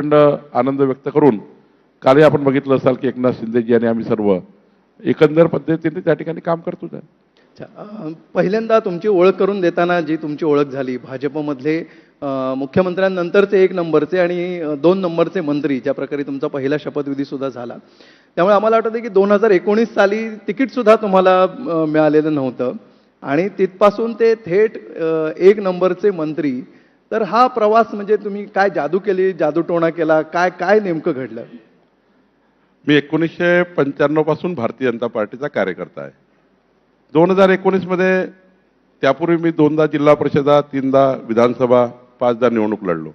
प्रचंड आनंद व्यक्त करून कालही आपण बघितलं असाल की एकनाथ शिंदेजी आणि आम्ही सर्व एकंदर पद्धतीने त्या ठिकाणी काम करतो. पहिल्यांदा तुमची ओळख करून देताना जी तुमची ओळख झाली भाजपमधले मुख्यमंत्र्यांनंतरचे 1 नंबरचे आणि 2 नंबरचे मंत्री, ज्या प्रकारे तुमचा पहिला शपथविधी सुद्धा झाला, त्यामुळे आम्हाला वाटतं की 2019 साली तिकीट सुद्धा तुम्हाला मिळालेलं नव्हतं आणि तिथपासून ते थेट 1 नंबरचे मंत्री. तर हा प्रवास म्हणजे तुम्ही काय जादू केली, जादूटोणा केला, काय काय नेमकं घडलं? मी 1995 पासून भारतीय जनता पार्टीचा कार्यकर्ता आहे. 2019 मध्ये त्यापूर्वी मी 2दा जिल्हा परिषदा, 3दा विधानसभा, 5दा निवडणूक लढलो.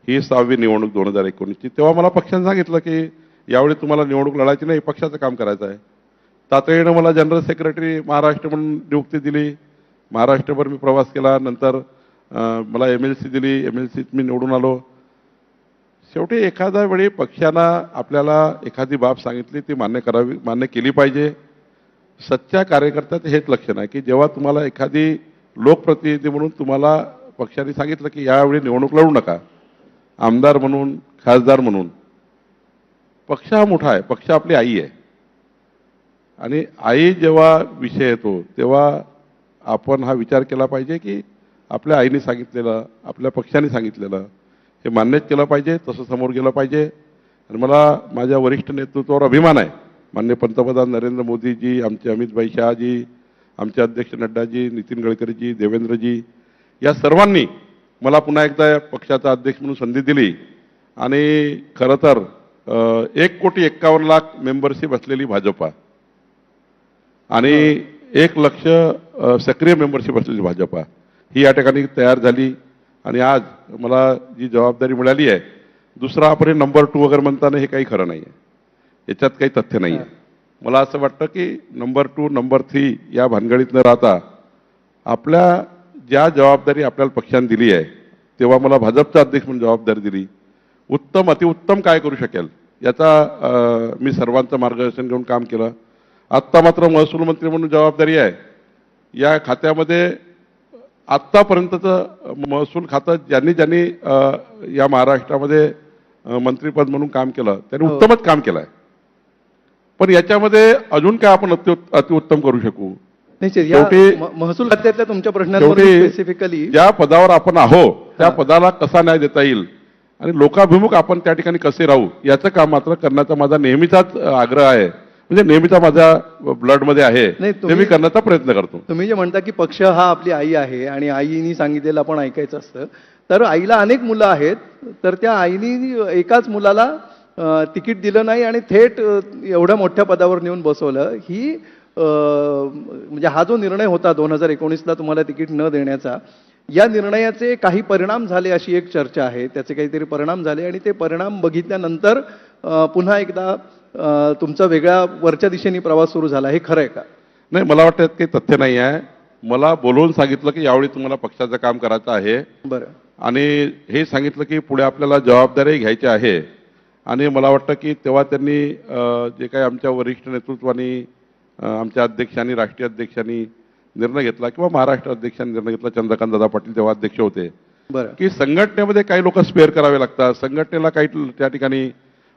ही 6वी निवडणूक 2019ची. तेव्हा मला पक्षाने सांगितलं की यावेळी तुम्हाला निवडणूक लढायची नाही, पक्षाचं काम करायचं आहे. तातडीनं मला जनरल सेक्रेटरी महाराष्ट्र म्हणून नियुक्ती दिली. महाराष्ट्रभर मी प्रवास केला. नंतर मला MLC दिली. MLCत मी निवडून आलो. शेवटी एखाद्या वेळी पक्षाला आपल्याला एखादी बाब सांगितली ती मान्य केली पाहिजे. सच्च्या कार्यकर्त्याचं हेच लक्षण आहे की जेव्हा तुम्हाला एखादी लोकप्रतिनिधी म्हणून तुम्हाला पक्षाने सांगितलं की यावेळी निवडणूक लढू नका, आमदार म्हणून, खासदार म्हणून, पक्ष हा मोठा आहे, पक्ष आपली आई आहे आणि आई जेव्हा विषय येतो तेव्हा आपण हा विचार केला पाहिजे की आपल्या आईने सांगितलेलं, आपल्या पक्षाने सांगितलेलं हे मान्यच केलं पाहिजे, तसं समोर गेलं पाहिजे. आणि मला माझ्या वरिष्ठ नेतृत्वावर अभिमान आहे. माननीय पंतप्रधान नरेंद्र मोदीजी, आमचे अमितभाई शहाजी, आमचे अध्यक्ष नड्डाजी, नितीन गडकरीजी, देवेंद्रजी, या सर्वांनी मला पुन्हा एकदा पक्षाचा अध्यक्ष म्हणून संधी दिली. आणि खरं तर 1,51,00,000 मेंबरशिप असलेली भाजपा आणि 1 लक्ष सक्रिय मेंबरशिप असलेली भाजपा ही या ठिकाणी तयार झाली. आणि आज मला जी जबाबदारी मिळाली आहे, दुसरा आपण नंबर 2 वगैरे म्हणताना हे काही खरं नाही आहे, याच्यात काही तथ्य नाही आहे. मला असं वाटतं की नंबर 2, नंबर 3 या भानगडीत न राहता आपल्या ज्या जबाबदारी आपल्याला पक्षाने दिली आहे तेव्हा मला भाजपचा अध्यक्ष म्हणून जबाबदारी दिली. उत्तम अतिउत्तम काय करू शकेल याचा मी सर्वांचं मार्गदर्शन घेऊन काम केलं. आत्ता मात्र महसूल मंत्री म्हणून जबाबदारी आहे. या खात्यामध्ये आत्तापर्यंतचं महसूल खातं ज्यांनी या महाराष्ट्रामध्ये मंत्रीपद म्हणून काम केलं त्यांनी उत्तमच काम केलं आहे. पण याच्यामध्ये अजून काय आपण अतिउत्तम करू शकू? महसूल खात्यातल्या तुमच्या प्रश्नांवर स्पेसिफिकली ज्या पदावर आपण आहोत त्या पदाला कसा न्याय देता येईल आणि लोकाभिमुख आपण त्या ठिकाणी कसे राहू याचं काम मात्र करण्याचा माझा नेहमीचाच आग्रह आहे. म्हणजे नेहमीचा माझ्या ब्लडमध्ये आहे, ते मी करण्याचा प्रयत्न करतो. तुम्ही जे म्हणता की पक्ष हा आपली आई आहे आणि आईनी सांगितलेलं आपण ऐकायचं असतं, तर आईला अनेक मुलं आहेत, तर त्या आईनी एकाच मुलाला तिकीट दिलं नाही आणि थेट एवढ्या मोठ्या पदावर नेऊन बसवलं. ही म्हणजे हा जो निर्णय होता 2019ला तुम्हाला तिकीट न देण्याचा, या निर्णयाचे काही परिणाम झाले अशी एक चर्चा आहे. त्याचे काहीतरी परिणाम झाले आणि ते परिणाम बघितल्यानंतर पुन्हा एकदा तुमचा वेगळ्या वरच्या दिशेने प्रवास सुरू झाला. हे खरं आहे का? नाही, मला वाटतं काही तथ्य नाही आहे. मला बोलवून सांगितलं की यावेळी तुम्हाला पक्षाचं काम करायचं आहे. बरं. आणि हे सांगितलं की पुढे आपल्याला जबाबदारी घ्यायची आहे. आणि मला वाटतं की तेव्हा त्यांनी जे काही आमच्या वरिष्ठ नेतृत्वाने, आमच्या अध्यक्षांनी, राष्ट्रीय अध्यक्षांनी निर्णय घेतला किंवा महाराष्ट्र अध्यक्षांनी निर्णय घेतला, चंद्रकांत दादा पाटील तेव्हा अध्यक्ष होते, की संघटनेमध्ये काही लोक स्पेअर करावे लागतात. संघटनेला काही त्या ठिकाणी,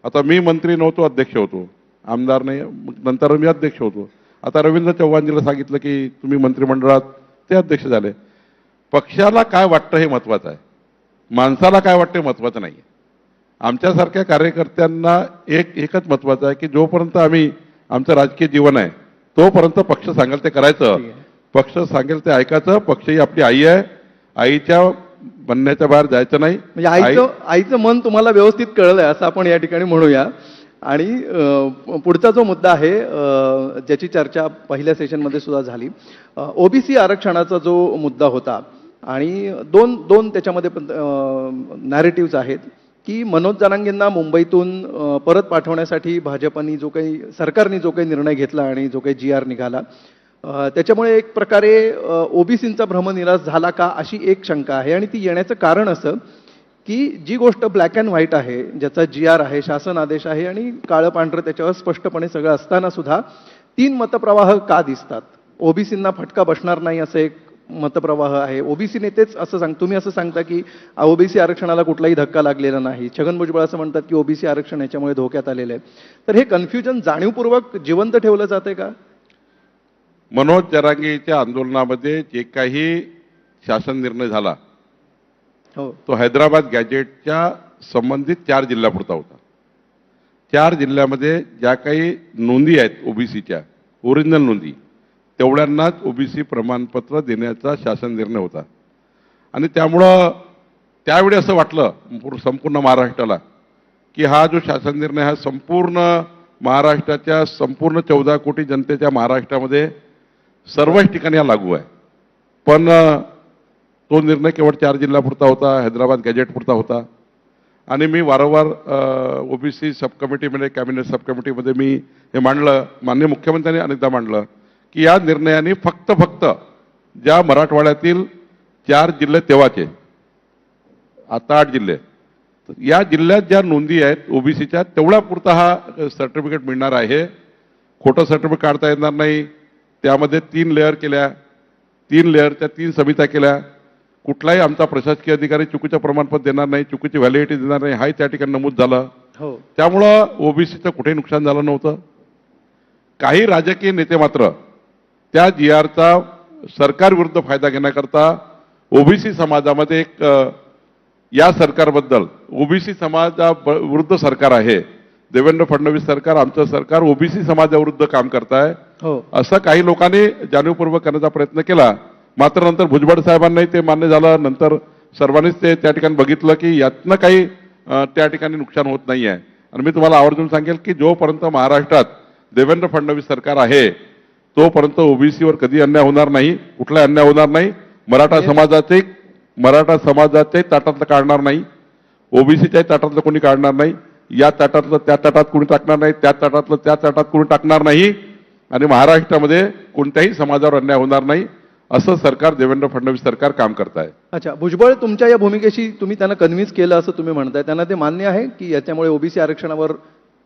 आता मी मंत्री नव्हतो, अध्यक्ष होतो, आमदार नाही, नंतर मी अध्यक्ष होतो. आता रवींद्र चव्हाणजीला सांगितलं की तुम्ही मंत्रिमंडळात, ते अध्यक्ष झाले. पक्षाला काय वाटतं हे महत्त्वाचं आहे, माणसाला काय वाटतं हे महत्त्वाचं नाही. आमच्यासारख्या कार्यकर्त्यांना एकच महत्त्वाचं आहे की जोपर्यंत आम्ही, आमचं राजकीय जीवन आहे तोपर्यंत पक्ष सांगेल ते करायचं, पक्ष सांगेल ते ऐकायचं. पक्ष ही आपली आई आहे, आईच्या बनण्याच्या बाहेर जायचं नाही. म्हणजे आईचं मन तुम्हाला व्यवस्थित कळलंय असं आपण या ठिकाणी म्हणूया. आणि पुढचा जो मुद्दा आहे ज्याची चर्चा पहिल्या सेशनमध्ये सुद्धा झाली, OBC आरक्षणाचा जो मुद्दा होता, आणि दोन त्याच्यामध्ये नॅरेटिव्हज आहेत की मनोज जरांगेंना मुंबईतून परत पाठवण्यासाठी भाजपनी सरकारने जो काही निर्णय घेतला आणि जो काही GR निघाला, त्याच्यामुळे एक प्रकारे OBCंचा भ्रमनिरास झाला का अशी एक शंका आहे. आणि ती येण्याचं कारण असं की जी गोष्ट ब्लॅक अँड व्हाईट आहे, ज्याचा GR आहे, शासन आदेश आहे आणि काळं पांढरं त्याच्यावर स्पष्टपणे सगळं असताना सुद्धा 3 मतप्रवाह का दिसतात? OBCंना फटका बसणार नाही असं एक मतप्रवाह आहे. ओबीसी नेतेच असं तुम्ही असं सांगता की ओबीसी आरक्षणाला कुठलाही धक्का लागलेला नाही. छगन भुजबळ असं म्हणतात की ओबीसी आरक्षण याच्यामुळे धोक्यात आलेलं आहे. तर हे कन्फ्युजन जाणीवपूर्वक जिवंत ठेवलं जाते का? मनोज जरांगेच्या आंदोलनामध्ये जे काही शासन निर्णय झाला हो तो हैदराबाद गॅजेटच्या संबंधित 4 जिल्ह्यापुरता होता. 4 जिल्ह्यामध्ये ज्या काही नोंदी आहेत ओबीसीच्या ओरिजिनल नोंदी तेवढ्यांनाच ओबीसी प्रमाणपत्र देण्याचा शासन निर्णय होता. आणि त्यामुळं त्यावेळी असं वाटलं संपूर्ण महाराष्ट्राला की हा जो शासन निर्णय हा संपूर्ण महाराष्ट्राच्या संपूर्ण 14 कोटी जनतेच्या महाराष्ट्रामध्ये सर्वच ठिकाणी हा लागू आहे. पण तो निर्णय केवळ 4 जिल्ह्यापुरता होता, हैदराबाद गॅजेटपुरता होता. आणि मी वारंवार ओबीसी सब कमिटीमध्ये कॅबिनेट सब कमिटीमध्ये मी हे मांडलं, माननीय मुख्यमंत्र्यांनी अनेकदा मांडलं की या निर्णयाने फक्त ज्या मराठवाड्यातील 4 जिल्हे तेव्हाचे, आता 8 जिल्हे, या जिल्ह्यात ज्या नोंदी आहेत ओबीसीच्या तेवढ्या पुरता हा सर्टिफिकेट मिळणार आहे. खोटं सर्टिफिकेट काढता येणार नाही. त्यामध्ये 3 लेअर केल्या, 3 लेअरच्या 3 समित्या केल्या. कुठलाही आमचा प्रशासकीय अधिकारी चुकीचं प्रमाणपत्र देणार नाही, चुकीची व्हॅलिडिटी देणार नाही, हाही त्या ठिकाणी नमूद झालं. हो त्यामुळं ओबीसीचं कुठेही नुकसान झालं नव्हतं. काही राजकीय नेते मात्र त्या GRचा सरकारविरुद्ध फायदा घेण्याकरता ओबीसी समाजामध्ये एक या सरकारबद्दल ओबीसी समाजाविरुद्ध सरकार आहे, देवेंद्र फडणवीस सरकार, आमचं सरकार ओबीसी समाजाविरुद्ध काम करताय, हो असं काही लोकांनी जाणीवपूर्वक करण्याचा प्रयत्न केला. मात्र नंतर भुजबळ साहेबांनाही ते मान्य झालं. नंतर सर्वांनीच ते त्या ठिकाणी बघितलं की यातनं काही त्या ठिकाणी नुकसान होत नाही आहे. आणि मी तुम्हाला आवर्जून सांगेल की जोपर्यंत महाराष्ट्रात देवेंद्र फडणवीस सरकार आहे तोपर्यंत ओबीसीवर कधी अन्याय होणार नाही, कुठलाही अन्याय होणार नाही. मराठा समाजाचे ताटातलं काढणार नाही, ओबीसीच्याही ताटातलं कोणी काढणार नाही, या ताटातलं त्या ताटात कोणी टाकणार नाही, त्या ताटातलं त्या ताटात कोणी टाकणार नाही. आणि महाराष्ट्रामध्ये कोणत्याही समाजावर अन्याय होणार नाही असं सरकार, देवेंद्र फडणवीस सरकार काम करत आहे. अच्छा, भुजबळ तुमच्या या भूमिकेशी तुम्ही त्यांना कन्व्हिन्स केलं असं तुम्ही म्हणताय, त्यांना ते मान्य आहे की याच्यामुळे ओबीसी आरक्षणावर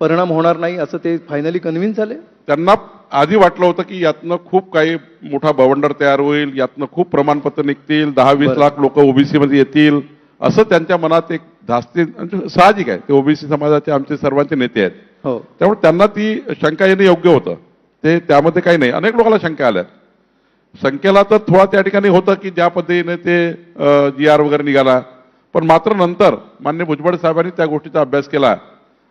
परिणाम होणार नाही असं ते फायनली कन्व्हिन्स झाले? त्यांना आधी वाटलं होतं की यातनं खूप काही मोठा बवंडर तयार होईल, यातनं खूप प्रमाणपत्र निघतील, 10-20 लाख लोक ओबीसी मध्ये येतील असं त्यांच्या मनात एक धास्ती, साहजिक आहे. ते ओबीसी समाजाचे आमचे सर्वांचे नेते आहेत. हो त्यामुळे त्यांना ती शंका येणं योग्य होतं. ते त्यामध्ये काही नाही. अनेक लोकांना शंका आल्या. शंकेला तर थोडा त्या ठिकाणी होतं की ज्या पद्धतीने ते GR वगैरे निघाला, पण मात्र नंतर माननीय भुजबळ साहेबांनी त्या गोष्टीचा अभ्यास केला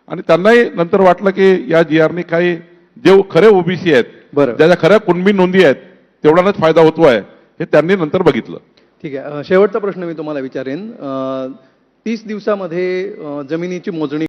आणि त्यांनाही नंतर वाटलं की या GRने काही जे खरे ओबीसी आहेत, बरं, ज्या खऱ्या कुणबी नोंदी आहेत तेवढ्याच फायदा होतोय हे त्यांनी नंतर बघितलं. ठीक आहे. शेवटचा प्रश्न मी तुम्हाला विचारेन. 30 दिवसामध्ये जमिनीची मोजणी